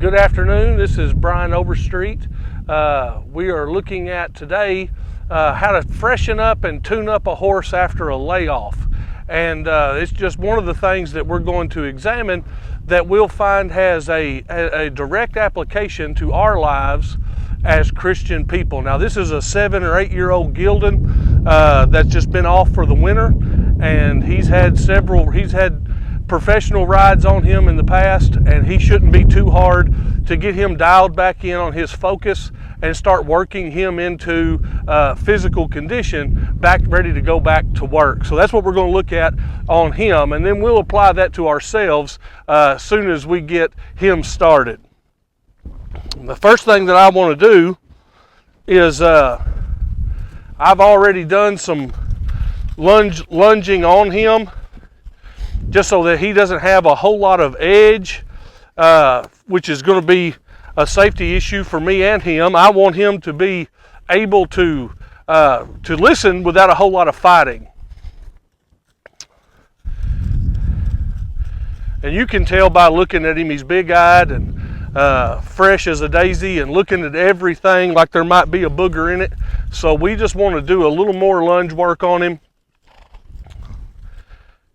Good afternoon. This is Brian Overstreet. We are looking at today how to freshen up and tune up a horse after a layoff. And it's just one of the things that we're going to examine that we'll find has a direct application to our lives as Christian people. Now, this is a 7 or 8 year old gelding that's just been off for the winter, and he's had professional rides on him in the past, and he shouldn't be too hard to get him dialed back in on his focus and start working him into physical condition, back ready to go back to work. So that's what we're going to look at on him, and then we'll apply that to ourselves as soon as we get him started. The first thing that I want to do is I've already done some lunging on him, just so that he doesn't have a whole lot of edge, which is going to be a safety issue for me and him. I want him to be able to listen without a whole lot of fighting. And you can tell by looking at him, he's big-eyed and fresh as a daisy and looking at everything like there might be a booger in it. So we just want to do a little more lunge work on him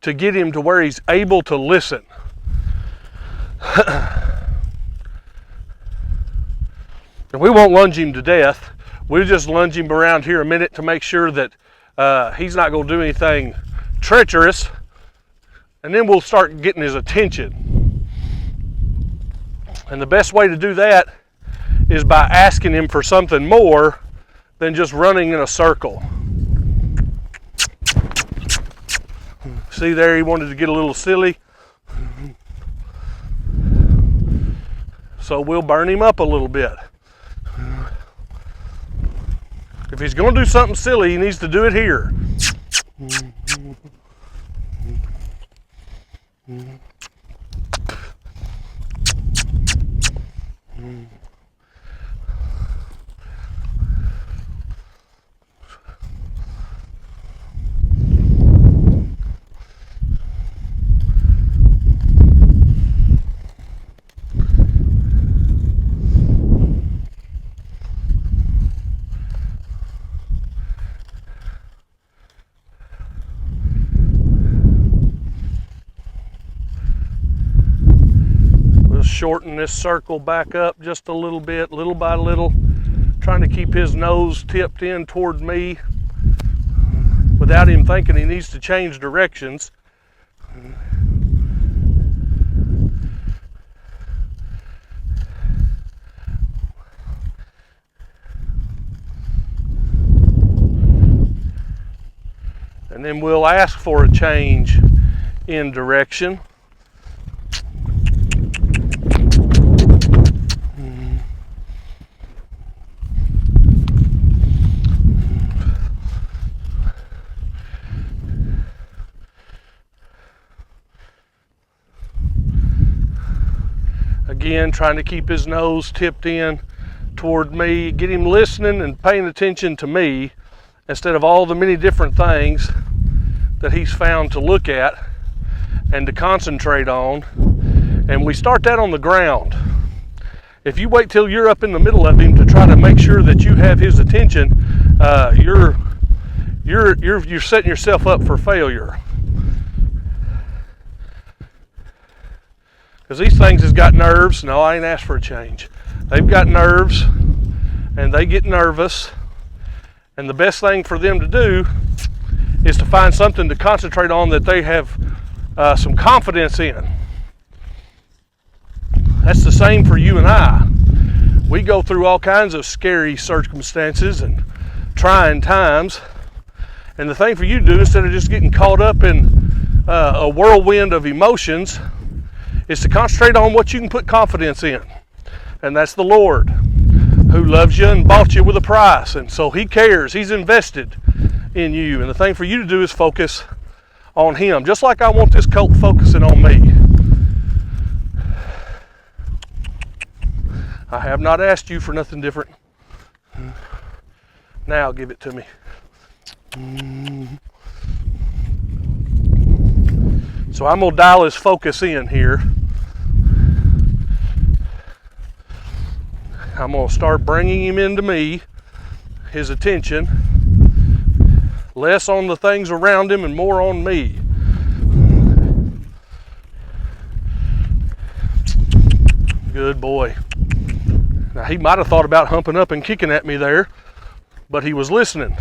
to get him to where he's able to listen. And we won't lunge him to death. We'll just lunge him around here a minute to make sure that he's not going to do anything treacherous. And then we'll start getting his attention. And the best way to do that is by asking him for something more than just running in a circle. See there, he wanted to get a little silly. So we'll burn him up a little bit. If he's going to do something silly, he needs to do it here. Shorten this circle back up just a little bit, little by little, trying to keep his nose tipped in toward me without him thinking he needs to change directions. And then we'll ask for a change in direction. Again, trying to keep his nose tipped in toward me, get him listening and paying attention to me instead of all the many different things that he's found to look at and to concentrate on. And we start that on the ground. If you wait till you're up in the middle of him to try to make sure that you have his attention, you're setting yourself up for failure. Because these things has got nerves. No, I ain't asked for a change. They've got nerves, and they get nervous. And the best thing for them to do is to find something to concentrate on that they have some confidence in. That's the same for you and I. We go through all kinds of scary circumstances and trying times. And the thing for you to do, instead of just getting caught up in a whirlwind of emotions, is to concentrate on what you can put confidence in. And that's the Lord, who loves you and bought you with a price. And so He cares. He's invested in you. And the thing for you to do is focus on Him, just like I want this colt focusing on me. I have not asked you for nothing different. Now give it to me. So I'm going to dial his focus in here. I'm going to start bringing him into me, his attention, less on the things around him and more on me. Good boy. Now, he might have thought about humping up and kicking at me there, but he was listening.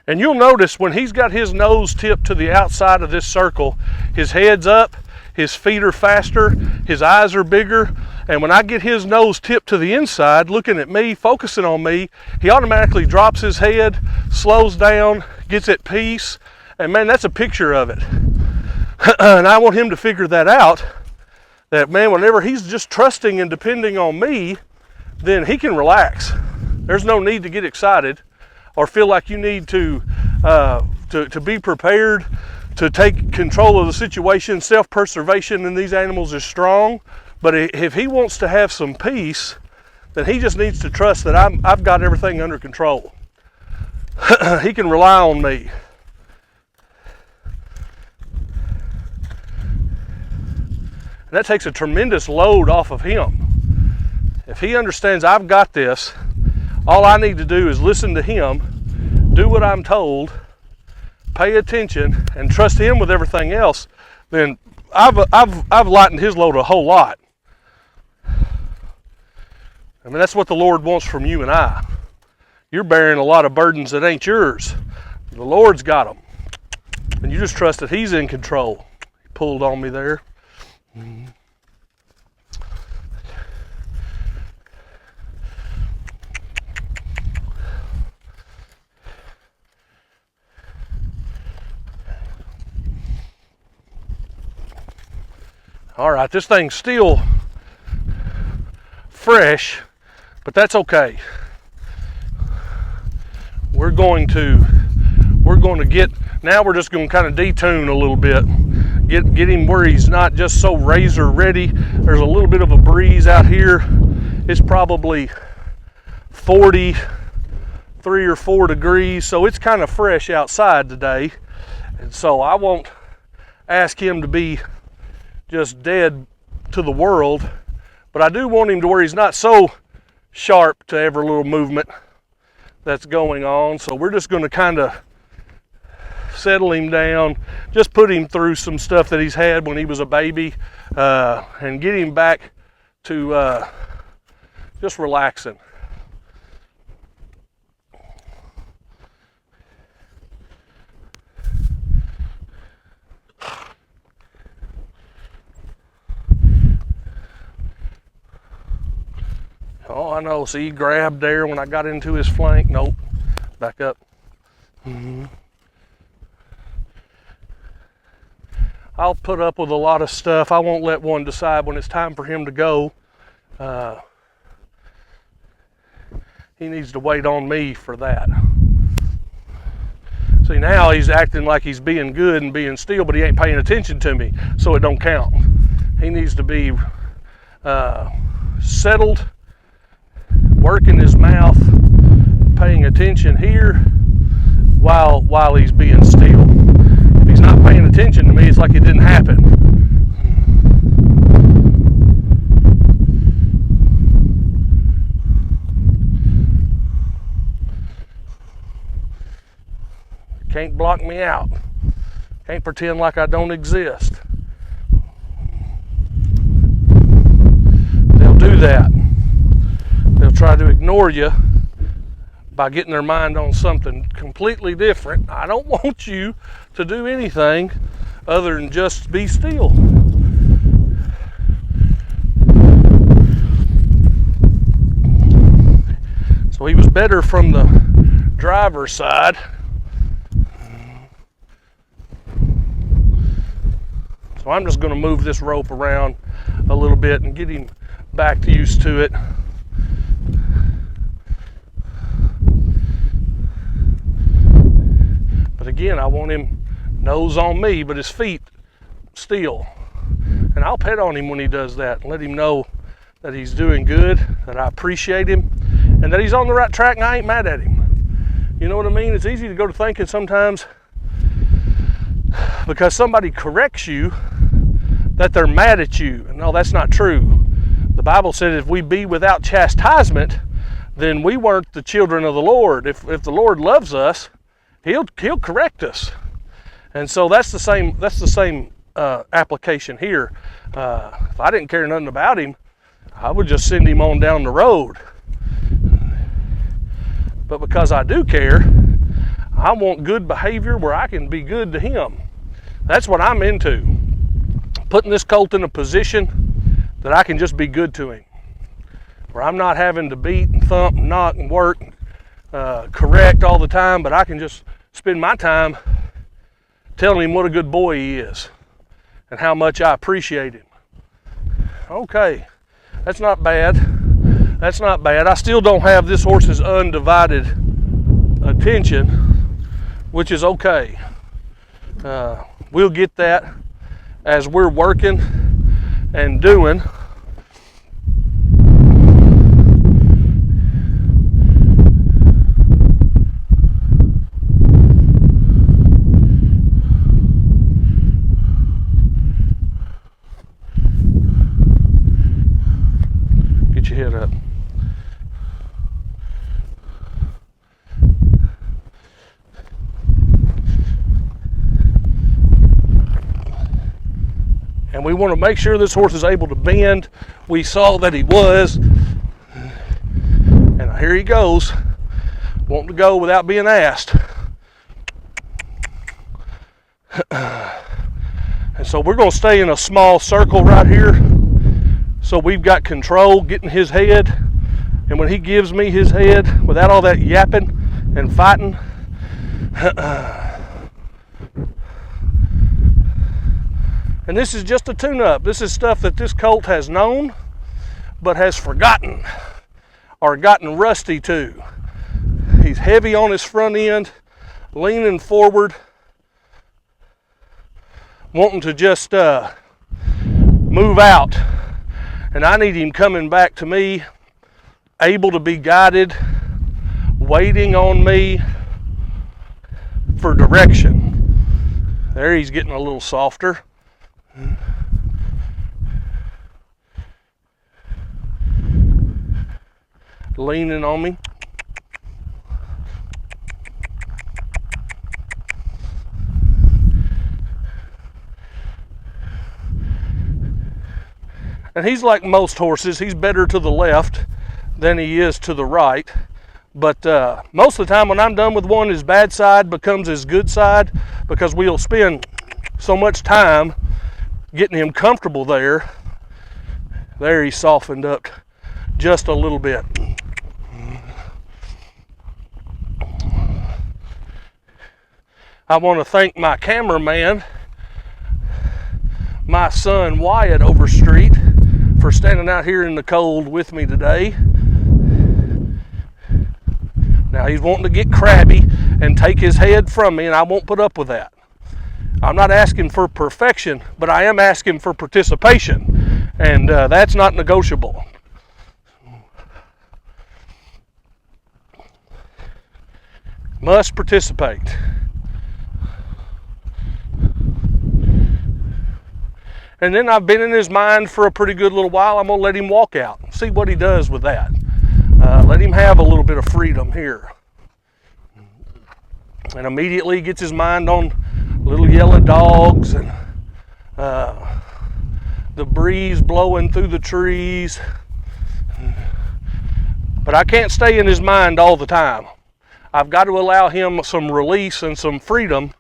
And you'll notice when he's got his nose tipped to the outside of this circle, his head's up, his feet are faster, his eyes are bigger, and when I get his nose tipped to the inside, looking at me, focusing on me, he automatically drops his head, slows down, gets at peace, and man, that's a picture of it. And I want him to figure that out, that man, whenever he's just trusting and depending on me, then he can relax. There's no need to get excited or feel like you need to be prepared to take control of the situation. Self-preservation in these animals is strong, but if he wants to have some peace, then he just needs to trust that I've got everything under control. He can rely on me. And that takes a tremendous load off of him. If he understands I've got this, all I need to do is listen to him, do what I'm told, pay attention, and trust him with everything else, then I've lightened his load a whole lot. I mean, that's what the Lord wants from you and I. You're bearing a lot of burdens that ain't yours. The Lord's got them. And you just trust that he's in control. He pulled on me there. All right, this thing's still fresh, but that's okay. We're going to get, now we're just going to kind of detune a little bit. Get him where he's not just so razor ready. There's a little bit of a breeze out here. It's probably 43 or 4 degrees, so it's kind of fresh outside today. And so I won't ask him to be just dead to the world, but I do want him to where he's not so sharp to every little movement that's going on. So we're just going to kind of settle him down, just put him through some stuff that he's had when he was a baby, and get him back to just relaxing. Oh, I know. See, he grabbed there when I got into his flank. Nope. Back up. I'll put up with a lot of stuff. I won't let one decide when it's time for him to go. He needs to wait on me for that. See, now he's acting like he's being good and being still, but he ain't paying attention to me, so it don't count. He needs to be settled, working his mouth, paying attention here while he's being still. If he's not paying attention to me, it's like it didn't happen. Can't block me out. Can't pretend like I don't exist. They'll do that. They'll try to ignore you by getting their mind on something completely different. I don't want you to do anything other than just be still. So he was better from the driver's side. So I'm just going to move this rope around a little bit and get him back used to it. again, I want him nose on me, but his feet still. And I'll pet on him when he does that and let him know that he's doing good, that I appreciate him, and that he's on the right track and I ain't mad at him. You know what I mean? It's easy to go to thinking sometimes because somebody corrects you that they're mad at you. And no, that's not true. The Bible said if we be without chastisement, then we weren't the children of the Lord. If the Lord loves us, He'll correct us. And so that's the same application here. If I didn't care nothing about him, I would just send him on down the road. But because I do care, I want good behavior where I can be good to him. That's what I'm into. Putting this colt in a position that I can just be good to him. Where I'm not having to beat and thump and knock and work, correct all the time, but I can just spend my time telling him what a good boy he is and how much I appreciate him. Okay, that's not bad. That's not bad. I still don't have this horse's undivided attention, which is okay. We'll get that as we're working and doing. Get your head up. And we want to make sure this horse is able to bend. We saw that he was. And here he goes, wanting to go without being asked. And so we're going to stay in a small circle right here. So we've got control getting his head. And when he gives me his head, without all that yapping and fighting, and this is just a tune-up. This is stuff that this colt has known, but has forgotten or gotten rusty to. He's heavy on his front end, leaning forward, wanting to just move out. And I need him coming back to me, able to be guided, waiting on me for direction. There, he's getting a little softer. Leaning on me. And he's like most horses. He's better to the left than he is to the right. But most of the time when I'm done with one, his bad side becomes his good side, because we'll spend so much time getting him comfortable there. There, he softened up just a little bit. I want to thank my cameraman, my son Wyatt Overstreet, for standing out here in the cold with me today. Now he's wanting to get crabby and take his head from me, and I won't put up with that. I'm not asking for perfection, but I am asking for participation, and that's not negotiable. Must participate. And then I've been in his mind for a pretty good little while. I'm going to let him walk out and see what he does with that. Let him have a little bit of freedom here. And immediately he gets his mind on little yellow dogs and the breeze blowing through the trees. But I can't stay in his mind all the time. I've got to allow him some release and some freedom,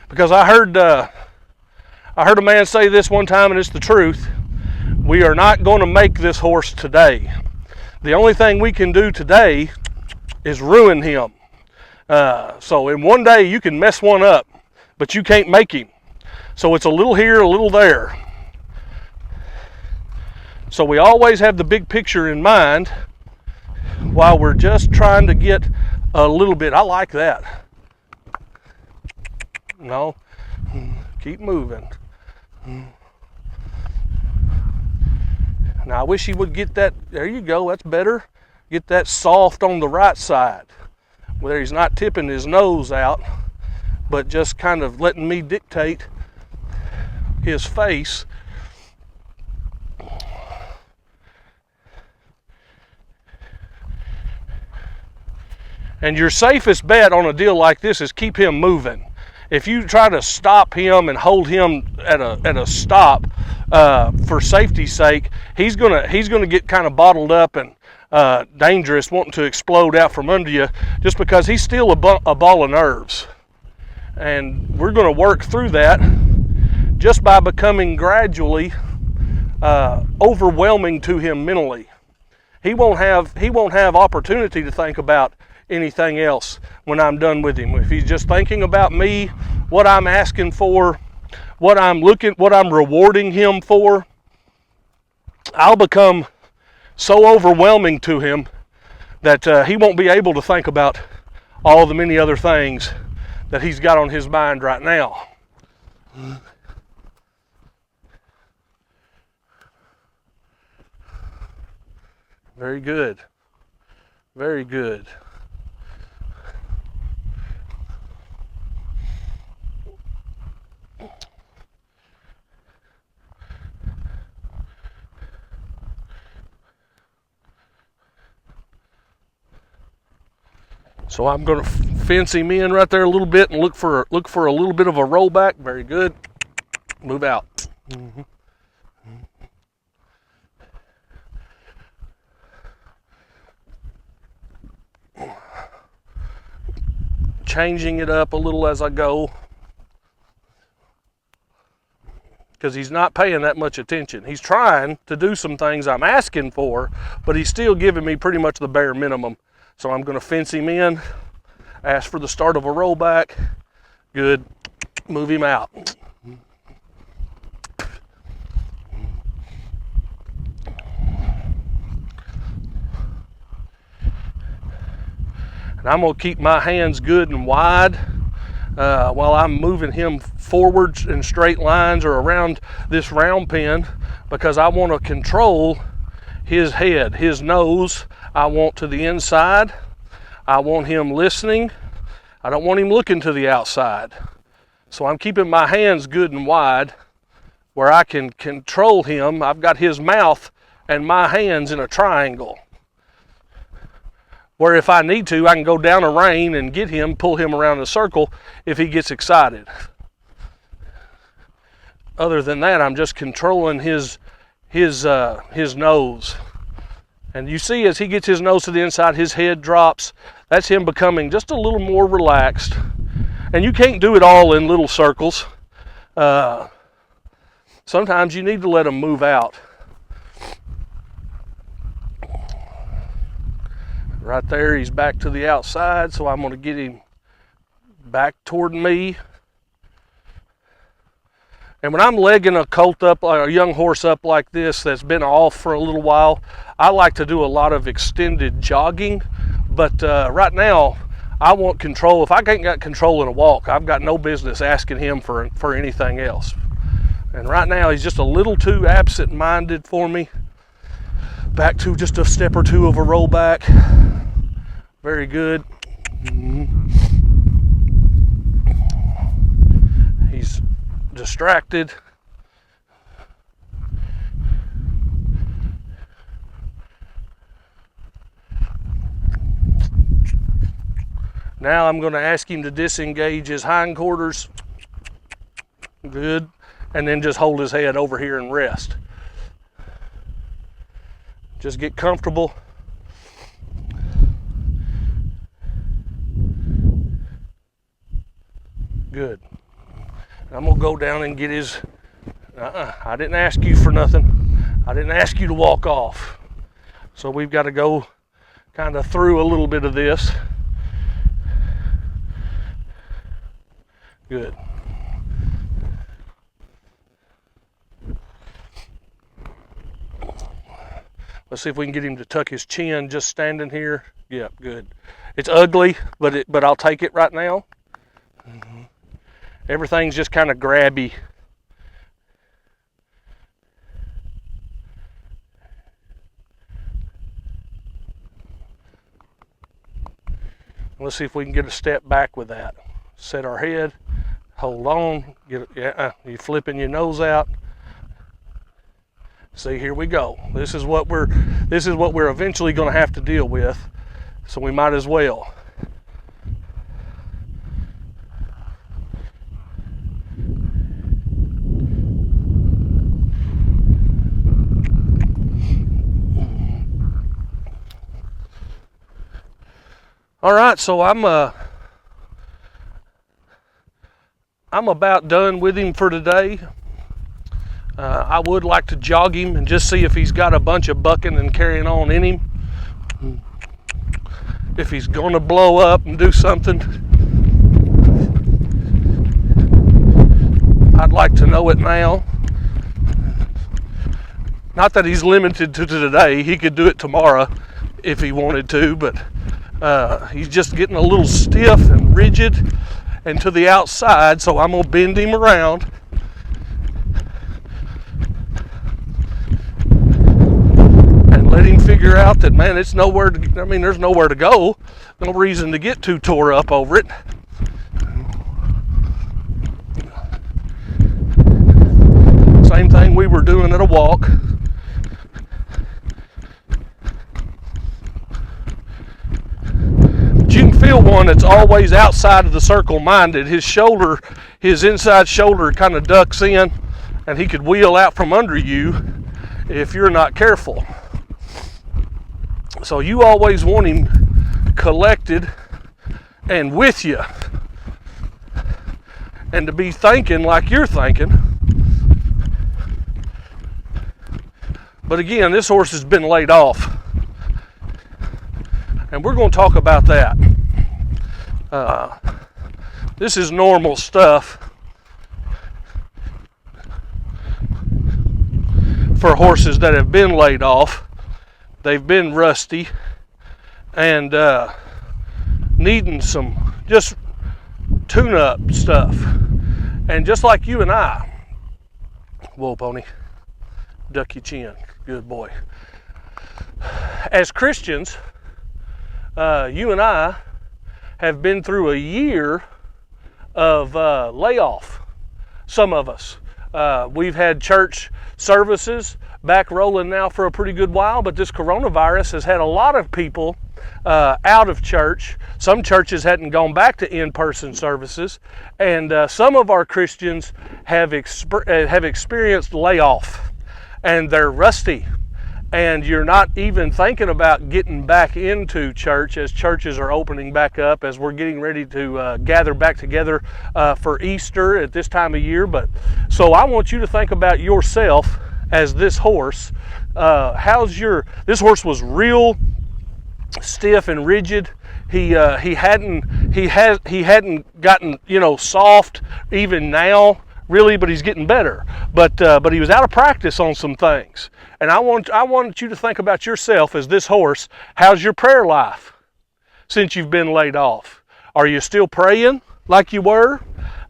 because I heard a man say this one time, and it's the truth. We are not going to make this horse today. The only thing we can do today is ruin him. So in one day you can mess one up, but you can't make him. So it's a little here, a little there. So we always have the big picture in mind while we're just trying to get a little bit. I like that. No. Keep moving. Now I wish he would get that, there you go, that's better. Get that soft on the right side, where he's not tipping his nose out, but just kind of letting me dictate his face. And your safest bet on a deal like this is keep him moving. If you try to stop him and hold him at a stop for safety's sake, he's gonna get kind of bottled up and dangerous, wanting to explode out from under you, just because he's still a ball of nerves. And we're going to work through that just by becoming gradually overwhelming to him mentally. He won't have opportunity to think about anything else when I'm done with him. If he's just thinking about me, what I'm asking for, what I'm rewarding him for, I'll become so overwhelming to him that he won't be able to think about all the many other things that he's got on his mind right now. Very good. Very good. So I'm going to fence him in right there a little bit and look for a little bit of a rollback. Very good. Move out. Mm-hmm. Changing it up a little as I go, because he's not paying that much attention. He's trying to do some things I'm asking for, but he's still giving me pretty much the bare minimum. So I'm going to fence him in, ask for the start of a rollback. Good. Move him out. And I'm going to keep my hands good and wide while I'm moving him forwards in straight lines or around this round pen, because I want to control his head, his nose. I want to the inside. I want him listening. I don't want him looking to the outside. So I'm keeping my hands good and wide where I can control him. I've got his mouth and my hands in a triangle, where if I need to, I can go down a rein and get him, pull him around in a circle if he gets excited. Other than that, I'm just controlling his nose. And you see, as he gets his nose to the inside, his head drops. That's him becoming just a little more relaxed. And you can't do it all in little circles. Sometimes you need to let him move out. Right there, he's back to the outside, so I'm going to get him back toward me. And when I'm legging a colt up, a young horse up like this that's been off for a little while, I like to do a lot of extended jogging. But right now, I want control. If I ain't got control in a walk, I've got no business asking him for anything else. And right now, he's just a little too absent-minded for me. Back to just a step or two of a rollback. Very good. He's distracted. Now I'm going to ask him to disengage his hindquarters. Good. And then just hold his head over here and rest. Just get comfortable. Good. I'm going to go down and get his... I didn't ask you for nothing. I didn't ask you to walk off. So we've got to go kind of through a little bit of this. Good. Let's see if we can get him to tuck his chin just standing here. Yep, good. It's ugly, but I'll take it right now. Everything's just kind of grabby. Let's see if we can get a step back with that. Set our head, hold on, you're flipping your nose out. See, here we go. This is what we're eventually going to have to deal with. So we might as well. All right, so I'm about done with him for today. I would like to jog him and just see if he's got a bunch of bucking and carrying on in him. If he's going to blow up and do something. I'd like to know it now. Not that he's limited to today. He could do it tomorrow if he wanted to, but he's just getting a little stiff and rigid and to the outside, so I'm going to bend him around. And let him figure out that, man, it's nowhere to, there's nowhere to go. No reason to get too tore up over it. Same thing we were doing at a walk. You can feel one that's always outside of the circle minded. His inside shoulder kind of ducks in, and he could wheel out from under you if you're not careful. So you always want him collected and with you, and to be thinking like you're thinking. But again, this horse has been laid off. And we're going to talk about that. This is normal stuff for horses that have been laid off. They've been rusty and needing some just tune-up stuff. And just like you and I, whoa, pony, duck your chin, good boy. As Christians, you and I have been through a year of layoff. Some of us. We've had church services back rolling now for a pretty good while, but this coronavirus has had a lot of people out of church. Some churches hadn't gone back to in-person services, and some of our Christians have experienced layoff, and they're rusty. And you're not even thinking about getting back into church as churches are opening back up, as we're getting ready to gather back together for Easter at this time of year. But so I want you to think about yourself as this horse. This horse was real stiff and rigid. He hadn't gotten soft even now, really, but he's getting better. But he was out of practice on some things. And I want you to think about yourself as this horse. How's your prayer life since you've been laid off? Are you still praying like you were?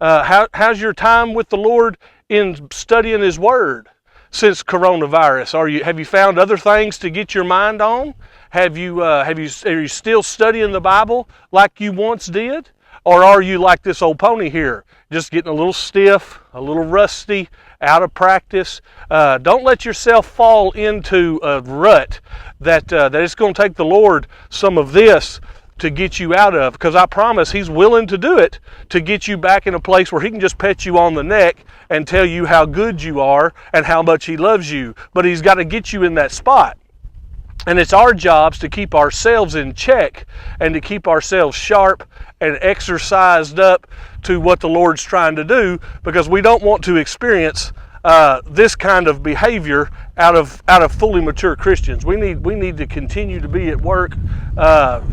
How's your time with the Lord in studying His Word since coronavirus? Have you found other things to get your mind on? Are you still studying the Bible like you once did? Or are you like this old pony here, just getting a little stiff, a little rusty, out of practice? Don't let yourself fall into a rut that it's going to take the Lord some of this to get you out of, because I promise He's willing to do it to get you back in a place where He can just pet you on the neck and tell you how good you are and how much He loves you. But He's got to get you in that spot. And it's our jobs to keep ourselves in check and to keep ourselves sharp and exercised up to what the Lord's trying to do, because we don't want to experience this kind of behavior out of fully mature Christians. We need to continue to be at work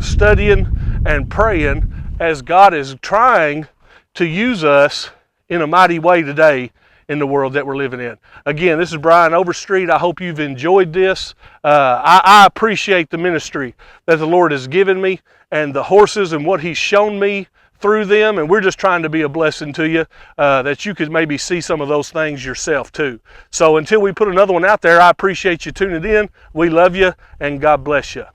studying and praying as God is trying to use us in a mighty way today in the world that we're living in. Again, this is Brian Overstreet. I hope you've enjoyed this. I appreciate the ministry that the Lord has given me and the horses and what He's shown me through them, and we're just trying to be a blessing to you, that you could maybe see some of those things yourself too. So until we put another one out there, I appreciate you tuning in. We love you, and God bless you.